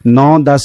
9-10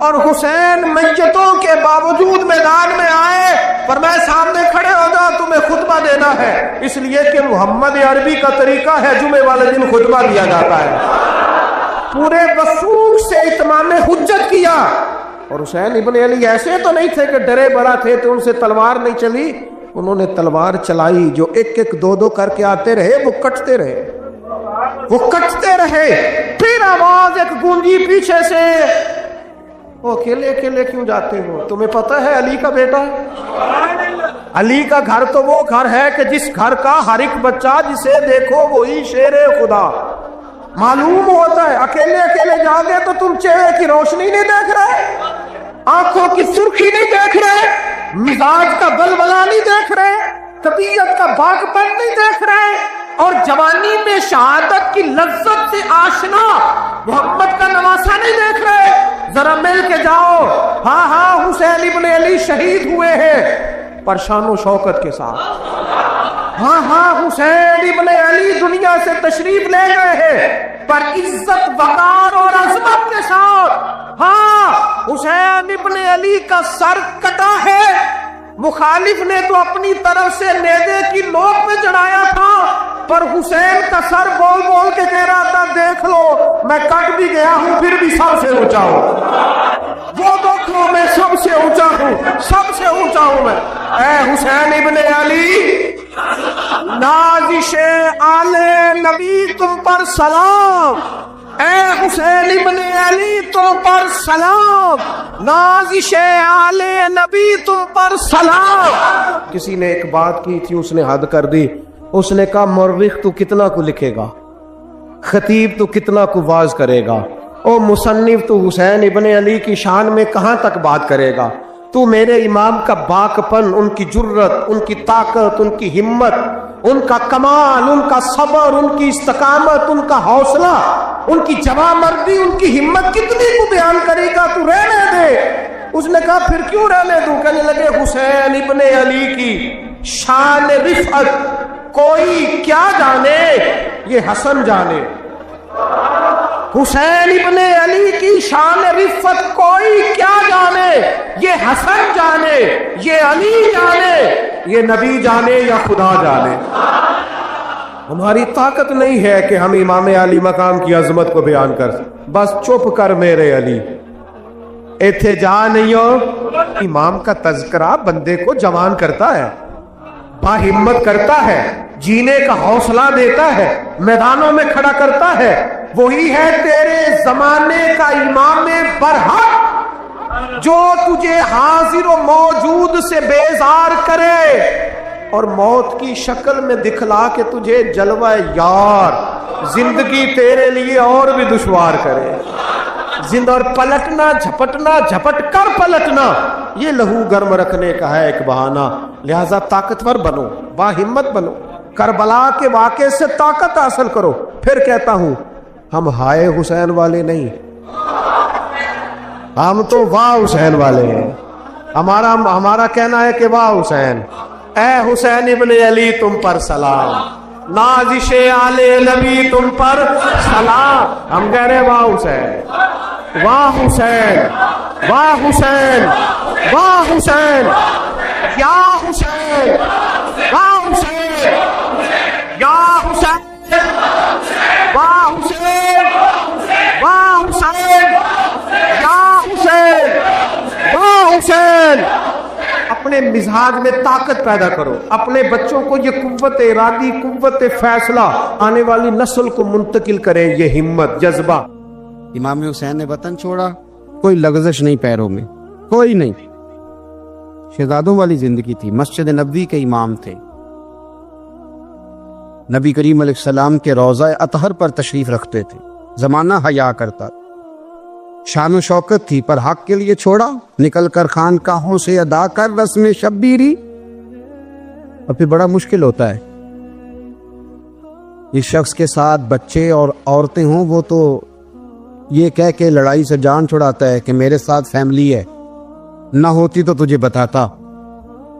اور حسین میتوں کے باوجود میدان میں آئے، پر میں سامنے کھڑے ہو جاؤ، تمہیں خطبہ دینا ہے، اس لیے کہ محمد عربی کا طریقہ ہے جمعے والے دن خطبہ دیا جاتا ہے۔ پورے وثوق سے اتمام حجت کیا۔ اور حسین ابن علی ایسے تو نہیں تھے کہ ڈرے بڑا تھے تو ان سے تلوار نہیں چلی، انہوں نے تلوار چلائی، جو ایک ایک دو دو کر کے آتے رہے وہ کٹتے رہے، وہ کٹتے رہے۔ پھر آواز ایک گونجی پیچھے سے، وہ اکیلے اکیلے کیوں جاتے ہو؟ تمہیں پتہ ہے علی کا بیٹا ہے؟ علی کا گھر تو وہ گھر ہے کہ جس گھر کا ہر ایک بچہ جسے دیکھو وہی شیر خدا معلوم ہوتا ہے۔ اکیلے اکیلے جاؤ گے تو تم چہرے کی روشنی نہیں دیکھ رہے، آنکھوں کی سرخی نہیں دیکھ رہے، مزاج کا بلبلا نہیں دیکھ رہے، طبیعت کا باغ پن نہیں دیکھ رہے، اور جوانی میں شہادت کی لذت سے آشنا محمد کا نواسا نہیں دیکھ رہے۔ ذرا مل کے جاؤ، ہاں ہاں حسین ابن علی شہید ہوئے ہیں پر شان و شوکت کے ساتھ، ہاں ہاں حسین ابن علی دنیا سے تشریف لے گئے ہیں پر عزت وقار اور عظمت کے ساتھ۔ ہاں حسین ابن علی کا سر کٹا ہے، مخالف نے تو اپنی طرف سے نیزے کی نوک پہ چڑھایا تھا، پر حسین کا سر بول بول کے کہہ رہا تھا دیکھ لو میں کٹ بھی گیا ہوں پھر بھی سب سے اونچا ہوں، وہ دیکھو میں سب سے اونچا ہوں، سب سے اونچا ہوں میں۔ اے حسین ابن علی، نازش آل نبی تم پر سلام، اے حسین ابن علی تم پر سلام، نازش آل نبی تم پر سلام۔ کسی نے ایک بات کی تھی، اس نے حد کر دی، اس نے کہا مورخ تو کتنا کو لکھے گا، خطیب تو کتنا کو واز کرے گا، او مصنف تو حسین ابن علی کی شان میں کہاں تک بات کرے گا؟ تو میرے امام کا باقپن، ان کی جرت، ان کی طاقت، ان کی ہمت، ان کا کمال، ان کا صبر، ان کی استقامت، ان کا حوصلہ، ان کی جواں مردی، ان کی ہمت کتنی کو بیان کرے گا؟ تو رہنے دے۔ اس نے کہا پھر کیوں رہنے دوں؟ کہنے لگے حسین ابن علی کی شان رفعت کوئی کیا جانے، یہ حسن جانے۔ حسین ابن علی کی شان رفعت کوئی کیا جانے، یہ حسن جانے، یہ علی جانے، یہ نبی جانے یا خدا جانے۔ ہماری طاقت نہیں ہے کہ ہم امام علی مقام کی عظمت کو بیان کر سکیں، بس چپ کر میرے علی، ایتھے جا نہیں ہو۔ امام کا تذکرہ بندے کو جوان کرتا ہے، با ہمت کرتا ہے، جینے کا حوصلہ دیتا ہے، میدانوں میں کھڑا کرتا ہے۔ وہی ہے تیرے زمانے کا امام برحق جو تجھے حاضر و موجود سے بیزار کرے اور موت کی شکل میں دکھلا کے تجھے جلوہ یار زندگی تیرے لیے اور بھی دشوار کرے۔ زندہ اور پلٹنا، جھپٹنا، جھپٹ کر پلٹنا، یہ لہو گرم رکھنے کا ہے ایک بہانہ۔ لہذا طاقتور بنو، با ہمت بنو، کربلا کے واقعے سے طاقت حاصل کرو۔ پھر کہتا ہوں ہم ہائے حسین والے نہیں، ہم تو واہ حسین والے ہیں۔ ہمارا کہنا ہے کہ واہ حسین، اے حسین ابن علی تم پر سلام، نازش آل نبی تم پر سلام۔ ہم کہہ رہے واہ حسین، واہ حسین، واہ حسین، واہ حسین، یا حسین، واہ حسین، یا حسین، واہ حسین، واہ حسین، یا حسین، واہ حسین۔ اپنے مزاج میں طاقت پیدا کرو، اپنے بچوں کو یہ قوت ارادی، قوت فیصلہ آنے والی نسل کو منتقل کریں، یہ ہمت، جذبہ۔ امام حسین نے وطن چھوڑا، کوئی لغزش نہیں پیروں میں، کوئی نہیں، شہزادوں والی زندگی تھی، مسجد نبوی کے امام تھے، نبی کریم علیہ السلام کے روضہ اطہر پر تشریف رکھتے تھے، زمانہ حیا کرتا تھا، شان و شوکت تھی، پر حق کے لیے چھوڑا، نکل کر خانقاہوں سے ادا کر رسم شبیری۔ اور پھر بڑا مشکل ہوتا ہے، اس شخص کے ساتھ بچے اور عورتیں ہوں، وہ تو یہ کہہ کے لڑائی سے جان چھڑاتا ہے کہ میرے ساتھ فیملی ہے، نہ ہوتی تو تجھے بتاتا۔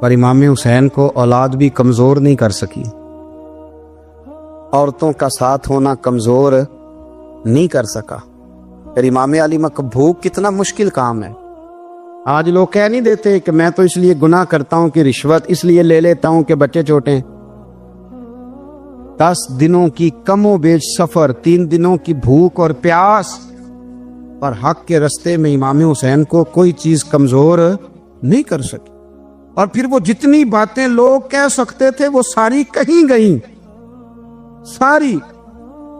پر امام حسین کو اولاد بھی کمزور نہیں کر سکی، عورتوں کا ساتھ ہونا کمزور نہیں کر سکا، پھر امام علی مقام بھوک کتنا مشکل کام ہے. آج لوگ کہہ نہیں دیتے کہ میں تو اس لیے گناہ کرتا ہوں کہ رشوت اس لیے لے لیتا ہوں کہ بچے چھوٹے. 10 دنوں کی کم و بیش سفر، 3 دنوں کی بھوک اور پیاس، پر حق کے رستے میں امام حسین کو کوئی چیز کمزور نہیں کر سکی. اور پھر وہ جتنی باتیں لوگ کہہ سکتے تھے وہ ساری کہیں گئیں، ساری.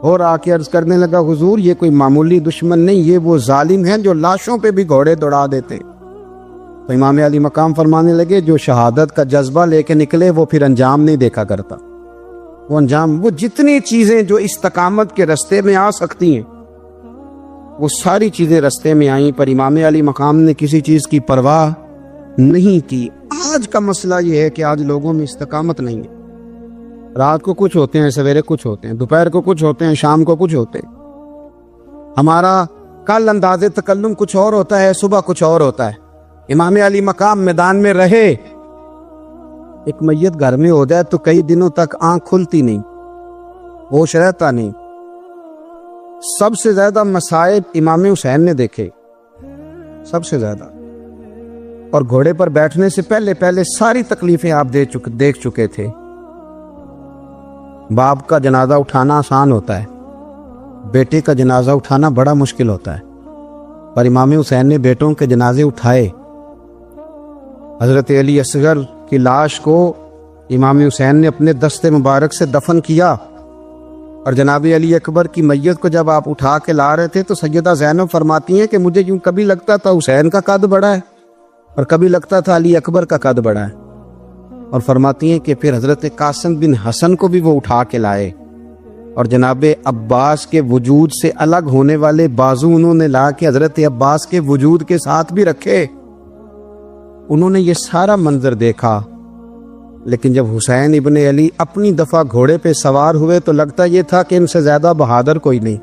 اور آ کے عرض کرنے لگا حضور یہ کوئی معمولی دشمن نہیں، یہ وہ ظالم ہیں جو لاشوں پہ بھی گھوڑے دوڑا دیتے. تو امام علی مقام فرمانے لگے جو شہادت کا جذبہ لے کے نکلے وہ پھر انجام نہیں دیکھا کرتا. وہ انجام، وہ جتنی چیزیں جو استقامت کے رستے میں آ سکتی ہیں وہ ساری چیزیں رستے میں آئیں، پر امام علی مقام نے کسی چیز کی پرواہ نہیں کی. آج کا مسئلہ یہ ہے کہ آج لوگوں میں استقامت نہیں ہے. رات کو کچھ ہوتے ہیں، سویرے کچھ ہوتے ہیں، دوپہر کو کچھ ہوتے ہیں، شام کو کچھ ہوتے ہیں. ہمارا کل انداز تکلم کچھ اور ہوتا ہے، صبح کچھ اور ہوتا ہے. امام علی مقام میدان میں رہے، ایک میت گھر میں ہو جائے تو کئی دنوں تک آنکھ کھلتی نہیں، ہوش رہتا نہیں. سب سے زیادہ مصائب امام حسین نے دیکھے، سب سے زیادہ. اور گھوڑے پر بیٹھنے سے پہلے ساری تکلیفیں آپ دیکھ چکے تھے. باپ کا جنازہ اٹھانا آسان ہوتا ہے، بیٹے کا جنازہ اٹھانا بڑا مشکل ہوتا ہے. پر امام حسین نے بیٹوں کے جنازے اٹھائے. حضرت علی اصغر کی لاش کو امام حسین نے اپنے دست مبارک سے دفن کیا. اور جناب علی اکبر کی میت کو جب آپ اٹھا کے لا رہے تھے تو سیدہ زینب فرماتی ہیں کہ مجھے یوں کبھی لگتا تھا حسین کا قد بڑا ہے اور کبھی لگتا تھا علی اکبر کا قد بڑا ہے. اور فرماتی ہیں کہ پھر حضرت قاسم بن حسن کو بھی وہ اٹھا کے لائے اور جناب عباس کے وجود سے الگ ہونے والے بازو انہوں نے لا کے حضرت عباس کے وجود کے ساتھ بھی رکھے. انہوں نے یہ سارا منظر دیکھا. لیکن جب حسین ابن علی اپنی دفعہ گھوڑے پہ سوار ہوئے تو لگتا یہ تھا کہ ان سے زیادہ بہادر کوئی نہیں.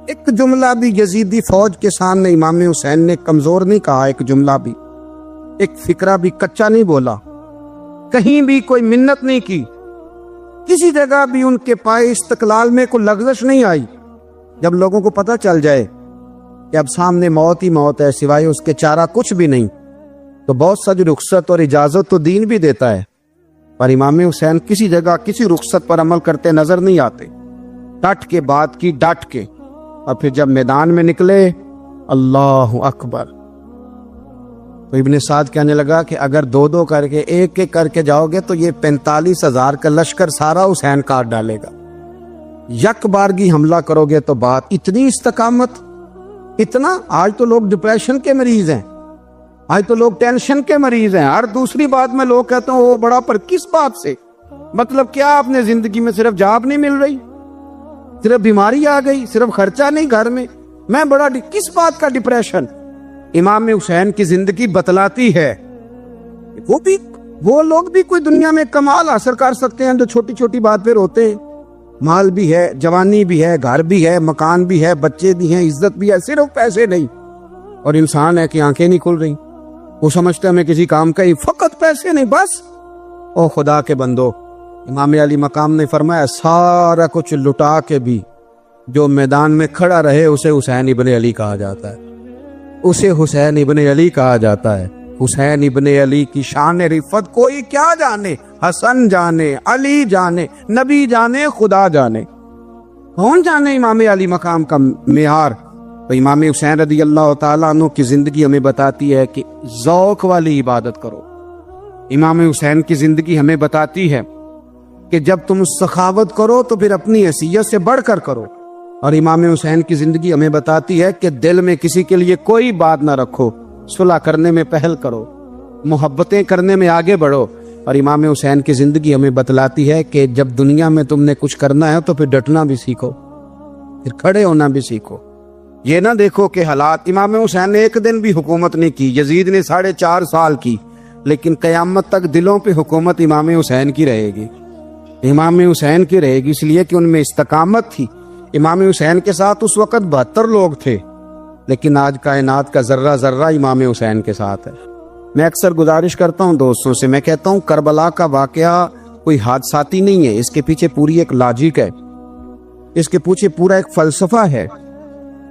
ایک جملہ بھی یزیدی فوج کے سامنے امام حسین نے کمزور نہیں کہا، ایک جملہ بھی، ایک فکرہ بھی کچا نہیں بولا، کہیں بھی کوئی منت نہیں کی، کسی جگہ بھی ان کے پائے استقلال میں کوئی لغزش نہیں آئی. جب لوگوں کو پتہ چل جائے کہ اب سامنے موت ہی موت ہے، سوائے اس کے چارہ کچھ بھی نہیں، تو بہت سج رخصت اور اجازت تو دین بھی دیتا ہے. پر امام حسین کسی جگہ کسی رخصت پر عمل کرتے نظر نہیں آتے. ڈٹ کے بات کی، ڈٹ کے. اور پھر جب میدان میں نکلے، اللہ اکبر. تو ابن سعد کہنے لگا کہ اگر 2 کر کے ایک کر کے جاؤ گے تو یہ 45,000 کا لشکر سارا حسین کاٹ ڈالے گا. یک بارگی حملہ کرو گے تو بات. اتنی استقامت، اتنا. آج تو لوگ ڈپریشن کے مریض ہیں، آج تو لوگ ٹینشن کے مریض ہیں. ہر دوسری بات میں لوگ کہتے ہیں وہ بڑا، پر کس بات سے؟ مطلب کیا آپ نے زندگی میں صرف جاب نہیں مل رہی، صرف بیماری آ گئی، صرف خرچہ نہیں گھر میں بڑا کس بات کا ڈپریشن؟ امام حسین کی زندگی بتلاتی ہے وہ لوگ بھی کوئی دنیا میں کمال حاصل کر سکتے ہیں جو چھوٹی چھوٹی بات پہ روتے ہیں. مال بھی ہے، جوانی بھی ہے، گھر بھی ہے، مکان بھی ہے، بچے بھی ہیں، عزت بھی ہے، صرف پیسے نہیں. اور انسان ہے کہ آنکھیں نہیں کھل رہی، وہ سمجھتا ہے میں کسی کام کا ہی، فقط پیسے نہیں بس. او خدا کے بندو، امام علی مقام نے فرمایا سارا کچھ لٹا کے بھی جو میدان میں کھڑا رہے اسے حسین ابن علی کہا جاتا ہے، اسے حسین ابن علی کہا جاتا ہے. حسین ابن علی کی شان رفت کوئی کیا جانے، حسن جانے، علی جانے، نبی جانے، خدا جانے، کون جانے امام علی مقام کا معیار. تو امام حسین رضی اللہ تعالیٰ عنہ کی زندگی ہمیں بتاتی ہے کہ ذوق والی عبادت کرو. امام حسین کی زندگی ہمیں بتاتی ہے کہ جب تم سخاوت کرو تو پھر اپنی حیثیت سے بڑھ کر کرو. اور امام حسین کی زندگی ہمیں بتاتی ہے کہ دل میں کسی کے لیے کوئی بات نہ رکھو، صلح کرنے میں پہل کرو، محبتیں کرنے میں آگے بڑھو. اور امام حسین کی زندگی ہمیں بتلاتی ہے کہ جب دنیا میں تم نے کچھ کرنا ہے تو پھر ڈٹنا بھی سیکھو، پھر کھڑے ہونا بھی سیکھو. یہ نہ دیکھو کہ حالات. امام حسین نے ایک دن بھی حکومت نہیں کی، یزید نے 4.5 سال کی، لیکن قیامت تک دلوں پہ حکومت امام حسین کی رہے گی، امام حسین کی رہے گی، اس لیے کہ ان میں استقامت تھی. امام حسین کے ساتھ اس وقت 72 لوگ تھے، لیکن آج کائنات کا ذرہ ذرہ امام حسین کے ساتھ ہے. میں اکثر گزارش کرتا ہوں دوستوں سے، میں کہتا ہوں کربلا کا واقعہ کوئی حادثاتی نہیں ہے، اس کے پیچھے پوری ایک لاجک ہے، اس کے پیچھے پورا ایک فلسفہ ہے.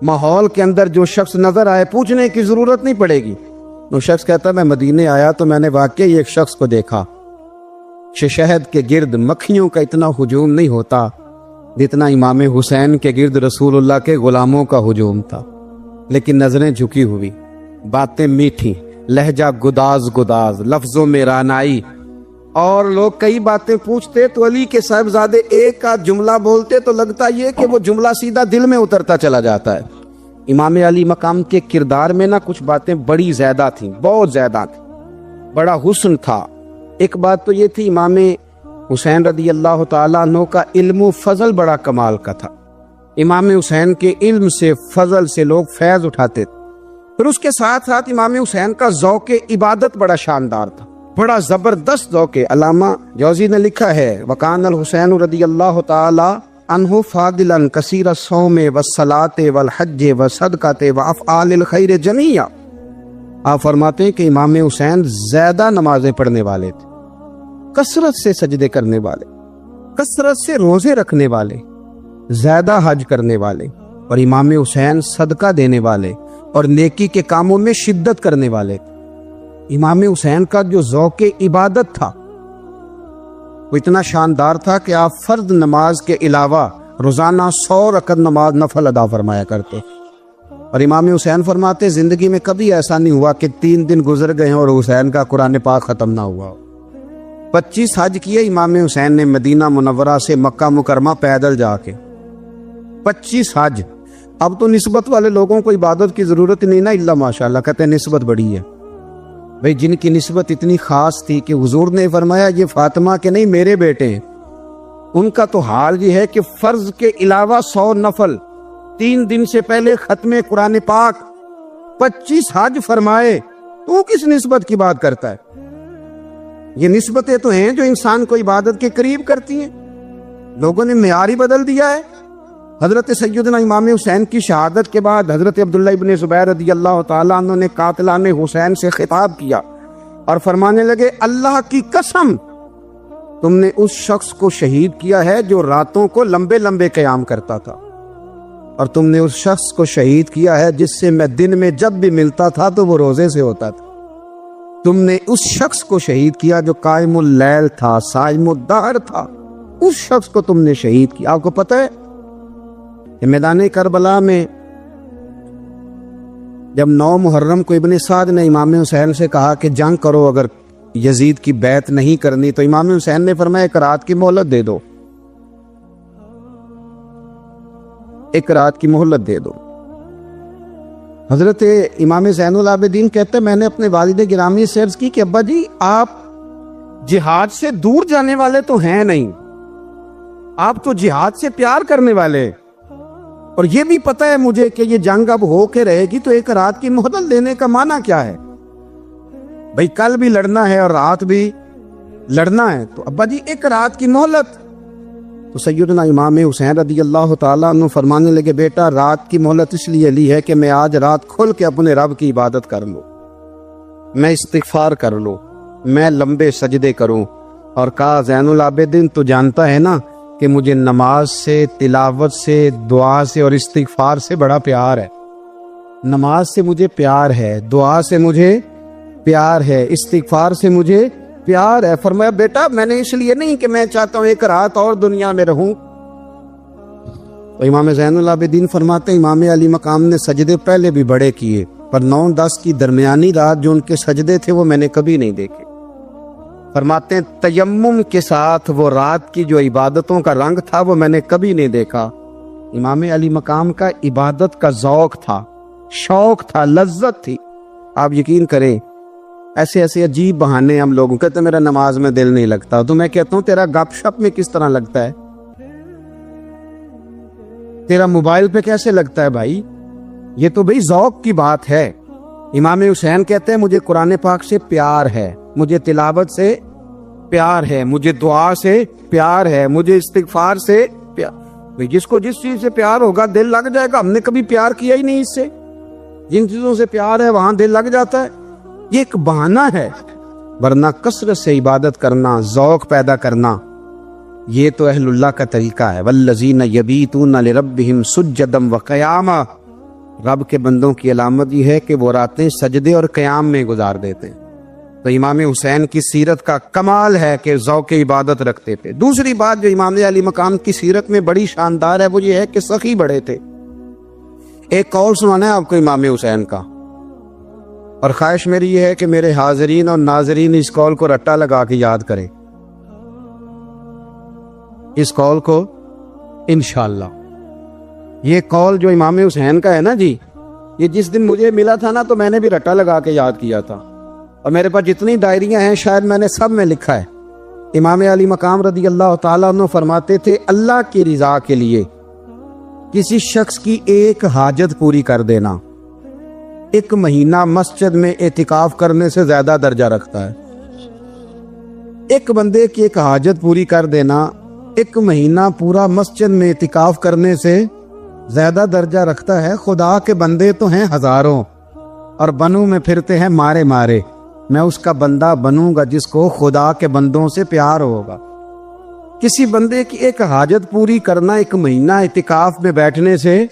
ماحول کے اندر جو شخص نظر آئے پوچھنے کی ضرورت نہیں پڑے گی. وہ شخص کہتا ہے میں مدینے آیا تو میں نے واقعی ایک شخص کو دیکھا شہد کے گرد مکھیوں کا اتنا ہجوم نہیں ہوتا جتنا امام حسین کے گرد رسول اللہ کے غلاموں کا ہجوم تھا. لیکن نظریں جھکی ہوئی، باتیں میٹھی، لہجہ گداز گداز، لفظوں میں رانائی، اور لوگ کئی باتیں پوچھتے تو علی کے صاحبزادے ایک کا جملہ بولتے تو لگتا یہ کہ وہ جملہ سیدھا دل میں اترتا چلا جاتا ہے. امام علی مقام کے کردار میں نا کچھ باتیں بڑی زیادہ تھیں، بہت زیادہ تھیں، بڑا حسن تھا. ایک بات تو یہ تھی امام حسین رضی اللہ تعالیٰ عنہ کا علم و فضل بڑا کمال کا تھا. امام حسین کے علم سے فضل سے لوگ فیض اٹھاتے تھے. پھر اس کے ساتھ ساتھ امام حسین کا ذوق عبادت بڑا شاندار تھا، بڑا زبردست ذوق. علامہ جوزی نے لکھا ہے وکان الحسین رضی اللہ تعالی عنہ فاضلا کثیر الصوم والصلاۃ والحج والصدقۃ وافعال الخیر جمیعا. آپ فرماتے ہیں کہ امام حسین زیادہ نمازیں پڑھنے والے تھے، کثرت سے سجدے کرنے والے، کثرت سے روزے رکھنے والے، زیادہ حج کرنے والے، اور امام حسین صدقہ دینے والے اور نیکی کے کاموں میں شدت کرنے والے تھے. امام حسین کا جو ذوق عبادت تھا وہ اتنا شاندار تھا کہ آپ فرض نماز کے علاوہ روزانہ 100 رکعت نماز نفل ادا فرمایا کرتے. اور امام حسین فرماتے زندگی میں کبھی ایسا نہیں ہوا کہ 3 دن گزر گئے اور حسین کا قرآن پاک ختم نہ ہوا. 25 حج کیے امام حسین نے مدینہ منورہ سے مکہ مکرمہ پیدل جا کے، 25 حج. اب تو نسبت والے لوگوں کو عبادت کی ضرورت نہیں نا، اللہ ماشاءاللہ کہتے ہیں نسبت بڑی ہے. بھئی جن کی نسبت اتنی خاص تھی کہ حضور نے فرمایا یہ فاطمہ کے نہیں میرے بیٹے ہیں، ان کا تو حال یہ ہے کہ فرض کے علاوہ 100 نفل، 3 دن سے پہلے ختم قرآن پاک، 25 حج فرمائے. تو کس نسبت کی بات کرتا ہے؟ یہ نسبتیں تو ہیں جو انسان کو عبادت کے قریب کرتی ہیں. لوگوں نے معیار ہی بدل دیا ہے. حضرت سیدنا امام حسین کی شہادت کے بعد حضرت عبداللہ ابن زبیر رضی اللہ تعالیٰ عنہ نے قاتلان حسین سے خطاب کیا اور فرمانے لگے اللہ کی قسم تم نے اس شخص کو شہید کیا ہے جو راتوں کو لمبے لمبے قیام کرتا تھا، اور تم نے اس شخص کو شہید کیا ہے جس سے میں دن میں جب بھی ملتا تھا تو وہ روزے سے ہوتا تھا. تم نے اس شخص کو شہید کیا جو قائم اللیل تھا، صائم الدہر تھا، اس شخص کو تم نے شہید کیا. آپ کو پتہ ہے کہ میدان کربلا میں جب 9 محرم کو ابن سعد نے امام حسین سے کہا کہ جنگ کرو، اگر یزید کی بیعت نہیں کرنی تو امام حسین نے فرمایا 1 رات کی مہلت دے دو، 1 رات کی مہلت دے دو. حضرت امام زین العابدین کہتے ہیں میں نے اپنے والد گرامی سے عرض کی کہ ابا جی آپ جہاد سے دور جانے والے تو ہیں نہیں، آپ تو جہاد سے پیار کرنے والے، اور یہ بھی پتہ ہے مجھے کہ یہ جنگ اب ہو کے رہے گی، تو 1 رات کی مہلت دینے کا معنی کیا ہے؟ بھئی کل بھی لڑنا ہے اور رات بھی لڑنا ہے، تو ابا جی 1 رات کی مہلت. تو سیدنا امام حسین رضی اللہ تعالیٰ عنہ فرمانے لگے بیٹا رات کی مہلت اس لیے لی ہے کہ میں آج رات کھل کے اپنے رب کی عبادت کر لوں، میں استغفار کر لوں، میں لمبے سجدے کروں. اور کہا زین العابدین تو جانتا ہے نا کہ مجھے نماز سے، تلاوت سے، دعا سے اور استغفار سے بڑا پیار ہے. نماز سے مجھے پیار ہے، دعا سے مجھے پیار ہے، استغفار سے مجھے پیار ہے. فرمایا بیٹا میں نے اس لیے نہیں کہ میں چاہتا ہوں 1 رات اور دنیا میں رہوں. تو امام زین العابدین فرماتے امام علی مقام نے سجدے پہلے بھی بڑے کیے، پر 9-10 کی درمیانی رات جو ان کے سجدے تھے وہ میں نے کبھی نہیں دیکھے. فرماتے ہیں تیمم کے ساتھ وہ رات کی جو عبادتوں کا رنگ تھا وہ میں نے کبھی نہیں دیکھا. امام علی مقام کا عبادت کا ذوق تھا، شوق تھا، لذت تھی. آپ یقین کریں ایسے ایسے عجیب بہانے ہم لوگوں کہتے ہیں میرا نماز میں دل نہیں لگتا، تو میں کہتا ہوں تیرا گپ شپ میں کس طرح لگتا ہے، تیرا موبائل پہ کیسے لگتا ہے بھائی؟ یہ تو بھائی ذوق کی بات ہے. امام حسین کہتے ہیں مجھے قرآن پاک سے پیار ہے، مجھے تلاوت سے پیار ہے، مجھے دعا سے پیار ہے، مجھے استغفار سے پیار. جس کو جس چیز سے پیار ہوگا دل لگ جائے گا. ہم نے کبھی پیار کیا ہی نہیں اس سے، جن چیزوں سے پیار ہے وہاں دل لگ جاتا ہے. یہ ایک بہانہ ہے، ورنہ کثرت سے عبادت کرنا، ذوق پیدا کرنا یہ تو اہل اللہ کا طریقہ ہے. والذین یبیتون لربہم سجدا وقیاما. رب کے بندوں کی علامت یہ ہے کہ وہ راتیں سجدے اور قیام میں گزار دیتے ہیں. تو امام حسین کی سیرت کا کمال ہے کہ ذوق عبادت رکھتے تھے. دوسری بات جو امام علی مقام کی سیرت میں بڑی شاندار ہے وہ یہ ہے کہ سخی بڑے تھے. ایک قول سنانا ہے آپ کو امام حسین کا، اور خواہش میری یہ ہے کہ میرے حاضرین اور ناظرین اس قول کو رٹا لگا کے یاد کریں، اس قول کو انشاءاللہ. یہ قول جو امام حسین کا ہے نا جی، یہ جس دن مجھے ملا تھا نا تو میں نے بھی رٹا لگا کے یاد کیا تھا، اور میرے پاس جتنی ڈائریاں ہیں شاید میں نے سب میں لکھا ہے. امام علی مقام رضی اللہ تعالیٰ عنہ فرماتے تھے اللہ کی رضا کے لیے کسی شخص کی ایک حاجت پوری کر دینا 1 مہینہ مسجد میں اعتکاف کرنے سے زیادہ درجہ رکھتا ہے. ایک بندے کی ایک حاجت پوری کر دینا 1 مہینہ پورا مسجد میں اعتکاف کرنے سے زیادہ درجہ رکھتا ہے. خدا کے بندے تو ہیں ہزاروں اور بنوں میں پھرتے ہیں مارے مارے، میں اس کا بندہ بنوں گا جس کو خدا کے بندوں سے پیار ہوگا. کسی بندے کی ایک حاجت پوری کرنا 1 مہینہ اعتکاف میں بیٹھنے سے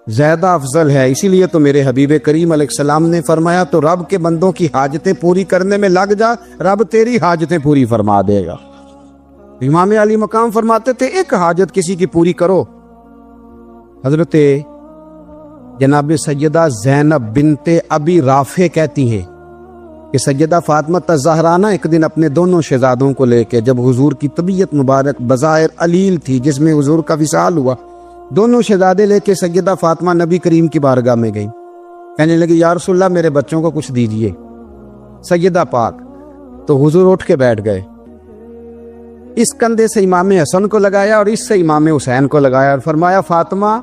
زیادہ افضل ہے. اسی لیے تو میرے حبیب کریم علیہ السلام نے فرمایا تو رب کے بندوں کی حاجتیں پوری کرنے میں لگ جا، رب تیری حاجتیں پوری فرما دے گا. امام علی مقام فرماتے تھے ایک حاجت کسی کی پوری کرو. حضرت جناب سیدہ زینب بنت ابی رافع کہتی ہیں کہ سیدہ فاطمہ الزہرا ایک دن اپنے دونوں شہزادوں کو لے کے، جب حضور کی طبیعت مبارک بظاہر علیل تھی جس میں حضور کا وصال ہوا، دونوں شہزادے لے کے سیدہ فاطمہ نبی کریم کی بارگاہ میں گئیں. کہنے لگی یا رسول اللہ میرے بچوں کو کچھ دیجئے. سیدہ پاک تو حضور اٹھ کے بیٹھ گئے، اس کندھے سے امام حسن کو لگایا اور اس سے امام حسین کو لگایا اور فرمایا فاطمہ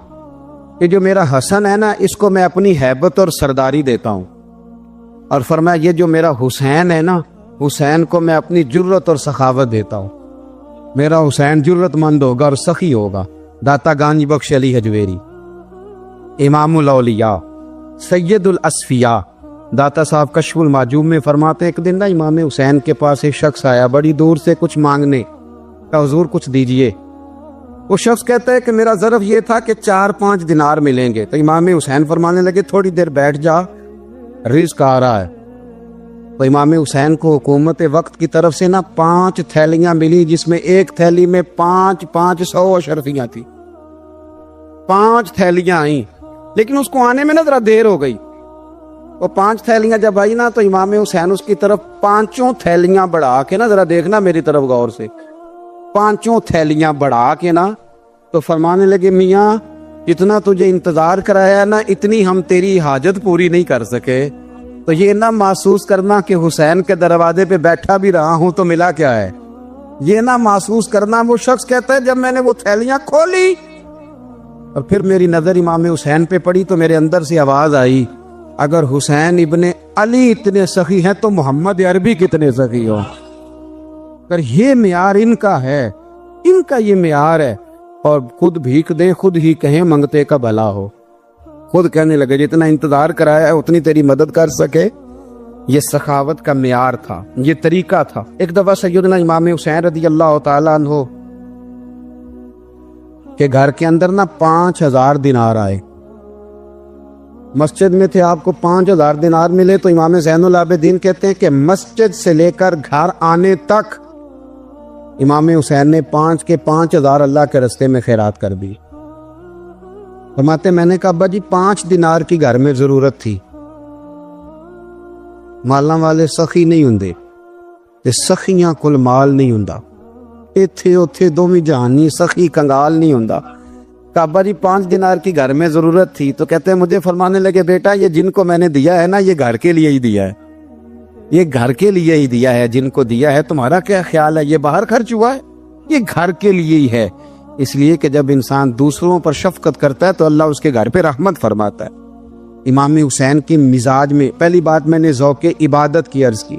یہ جو میرا حسن ہے نا اس کو میں اپنی ہیبت اور سرداری دیتا ہوں، اور فرمایا یہ جو میرا حسین ہے نا حسین کو میں اپنی جرت اور سخاوت دیتا ہوں. میرا حسین جرت مند ہوگا اور سخی ہوگا. داتا گانج بخش علی حجویری، امام الاولیاء، سید الاسفیاء، داتا صاحب کشف المعجوب میں فرماتے ایک دن نا امام حسین کے پاس ایک شخص آیا بڑی دور سے کچھ مانگنے کا، حضور کچھ دیجئے. وہ شخص کہتا ہے کہ میرا ظرف یہ تھا کہ 4-5 دینار ملیں گے. تو امام حسین فرمانے لگے تھوڑی دیر بیٹھ جا، رزق آ رہا ہے. تو امام حسین کو حکومت وقت کی طرف سے نا 5 تھیلیاں ملی جس میں ایک تھیلی میں 500 اشرفیاں تھی. 5 تھیلیاں آئیں لیکن اس کو آنے میں نا ذرا دیر ہو گئی. وہ 5 تھیلیاں جب آئی نا تو امام حسین اس کی طرف 5 تھیلیاں بڑھا کے نا، ذرا دیکھنا میری طرف غور سے، 5 تھیلیاں بڑھا کے نا تو فرمانے لگے میاں اتنا تجھے انتظار کرایا نا اتنی ہم تیری حاجت پوری نہیں کر سکے. تو یہ نہ محسوس کرنا کہ حسین کے دروازے پہ بیٹھا بھی رہا ہوں تو ملا کیا ہے، یہ نہ محسوس کرنا. وہ شخص کہتا ہے جب میں نے وہ تھیلیاں کھولی اور پھر میری نظر امام حسین پہ پڑی تو میرے اندر سے آواز آئی اگر حسین ابن علی اتنے سخی ہیں تو محمد عربی کتنے سخی ہو. اگر یہ معیار ان کا ہے، ان کا یہ معیار ہے، اور خود بھیک دیں خود ہی کہیں منگتے کا بھلا ہو، خود کہنے لگے جتنا انتظار کرایا ہے اتنی تیری مدد کر سکے. یہ سخاوت کا معیار تھا، یہ طریقہ تھا. ایک دفعہ سیدنا امام حسین رضی اللہ تعالیٰ عنہ کے گھر کے اندر نا 5000 دینار آئے. مسجد میں تھے، آپ کو 5000 دینار ملے تو امام زین العابدین کہتے ہیں کہ مسجد سے لے کر گھر آنے تک امام حسین نے 5 کے 5000 اللہ کے رستے میں خیرات کر دی. فرماتے میں نے کہا ابا جی 5 دینار کی گھر میں ضرورت تھی، مالاں والے سخی نہیں ہوندے تے سخیاں کل مال نہیں ہوندا، ایتھے اوتھے دوویں جہانی سخی کنگال نہیں ہوندا. کہا ابا جی 5 دینار کی گھر میں ضرورت تھی. تو کہتے ہیں مجھے فرمانے لگے بیٹا یہ جن کو میں نے دیا ہے نا یہ گھر کے لیے ہی دیا ہے، یہ گھر کے لیے ہی دیا ہے. جن کو دیا ہے تمہارا کیا خیال ہے، یہ باہر خرچ ہوا ہے، یہ گھر کے لیے ہی ہے. اس لیے کہ جب انسان دوسروں پر شفقت کرتا ہے تو اللہ اس کے گھر پہ رحمت فرماتا ہے. امام حسین کی مزاج میں پہلی بات میں نے ذوق عبادت کی عرض کی.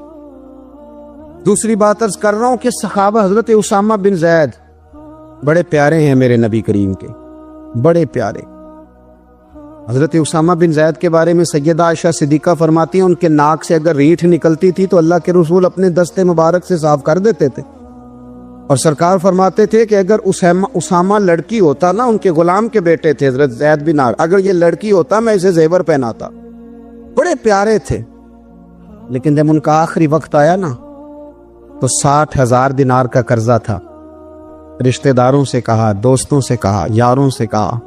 دوسری بات عرض کر رہا ہوں کہ صحابہ حضرت اسامہ بن زید بڑے پیارے ہیں میرے نبی کریم کے، بڑے پیارے. حضرت اسامہ بن زید کے بارے میں سیدہ عائشہ صدیقہ فرماتی ہیں ان کے ناک سے اگر ریٹھ نکلتی تھی تو اللہ کے رسول اپنے دستے مبارک سے صاف کر دیتے تھے. اور سرکار فرماتے تھے کہ اگر اسامہ لڑکی ہوتا نا، ان کے غلام کے بیٹے تھے حضرت زید بن عامر، اگر یہ لڑکی ہوتا میں اسے زیور پہناتا. بڑے پیارے تھے. لیکن جب ان کا آخری وقت آیا نا تو 60,000 دینار کا قرضہ تھا. رشتہ داروں سے کہا، دوستوں سے کہا، یاروں سے کہا.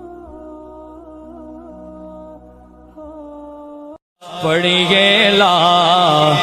پڑی گے لا